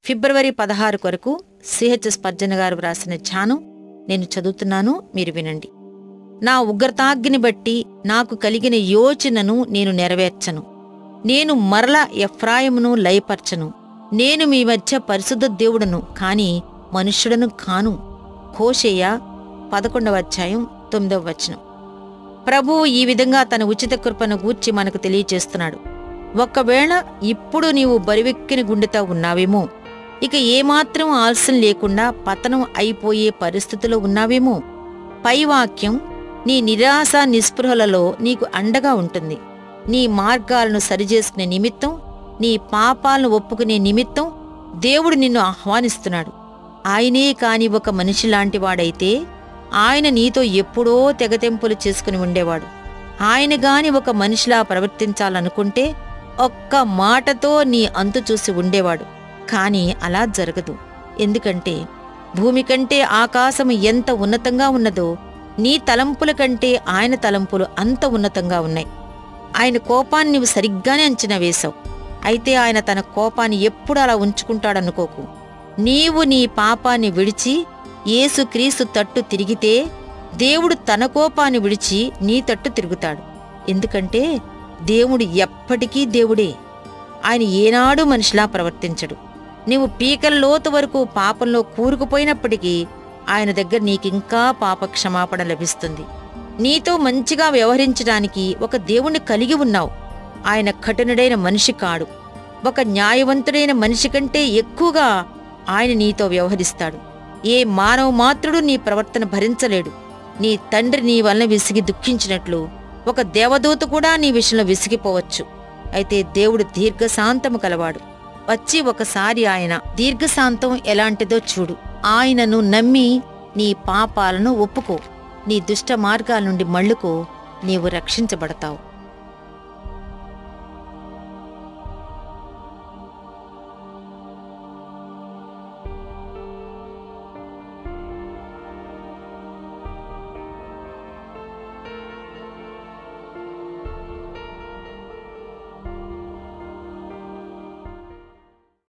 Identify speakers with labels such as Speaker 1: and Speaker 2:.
Speaker 1: ఫిబ్రవరి 16 కొరకు CH Spurgeon గారు వ్రాసిన ధ్యానం నేను చదువుతున్నాను, మీరు వినండి. నా ఉగ్రతాగ్ని బట్టి నాకు కలిగిన యోచనను నేను నెరవేర్చను. నేను మరల ఎఫ్రాయిమును లయపర్చను. నేను మీ మధ్య పరిశుద్ధ దేవుడను కాని మనుష్యుడను కాను. హోషేయ 11వ అధ్యాయం 9వ వచనం. ప్రభువు ఈ విధంగా తన ఉచిత కృపను గూర్చి మనకు తెలియచేస్తున్నాడు. ఒకవేళ ఇప్పుడు నీవు బరువెక్కిన గుండెతో ఉన్నావేమో, ఇక ఏమాత్రం ఆలస్యం లేకుండా పతనం అయిపోయే పరిస్థితిలో ఉన్నావేమో, పై వాక్యం నీ నిరాశ నిస్పృహలలో నీకు అండగా ఉంటుంది. నీ మార్గాలను సరిచేసుకునే నిమిత్తం, నీ పాపాలను ఒప్పుకునే నిమిత్తం దేవుడు నిన్ను ఆహ్వానిస్తున్నాడు. ఆయనే కాని ఒక మనిషిలాంటి వాడైతే ఆయన నీతో ఎప్పుడో తెగతెంపులు చేసుకుని ఉండేవాడు. ఆయన గాని ఒక మనిషిలా ప్రవర్తించాలనుకుంటే ఒక్క మాటతో నీ అంతు చూసి ఉండేవాడు. కాని అలా జరగదు. ఎందుకంటే భూమి కంటే ఆకాశము ఎంత ఉన్నతంగా ఉన్నదో నీ తలంపుల కంటే ఆయన తలంపులు అంత ఉన్నతంగా ఉన్నాయి. ఆయన కోపాన్ని నీవు సరిగ్గానే అంచనా వేశావు. అయితే ఆయన తన కోపాన్ని ఎప్పుడు అలా ఉంచుకుంటాడనుకోకు. నీవు నీ పాపాన్ని విడిచి యేసుక్రీస్తు తట్టు తిరిగితే దేవుడు తన కోపాన్ని విడిచి నీ తట్టు తిరుగుతాడు. ఎందుకంటే దేవుడు ఎప్పటికీ దేవుడే. ఆయన ఏనాడు మనిషిలా ప్రవర్తించడు. నీవు పీకల లోతు వరకు పాపంలో కూరుకుపోయినప్పటికీ ఆయన దగ్గర నీకింకా పాప క్షమాపణ లభిస్తుంది. నీతో మంచిగా వ్యవహరించడానికి ఒక దేవుణ్ణి కలిగి ఉన్నావు. ఆయన కఠినుడైన మనిషి కాడు. ఒక న్యాయవంతుడైన మనిషి కంటే ఎక్కువగా ఆయన నీతో వ్యవహరిస్తాడు. ఏ మానవ మాత్రుడు నీ ప్రవర్తన భరించలేడు. నీ తండ్రి నీ వలన విసిగి దుఃఖించినట్లు ఒక దేవదూత కూడా నీ విషయంలో విసిగిపోవచ్చు. అయితే దేవుడు దీర్ఘశాంతము కలవాడు. వచ్చి ఒకసారి ఆయన దీర్ఘశాంతం ఎలాంటిదో చూడు. ఆయనను నమ్మి నీ పాపాలను ఒప్పుకో. నీ దుష్ట మార్గాల నుండి మళ్ళుకో. నీవు రక్షించబడతావు.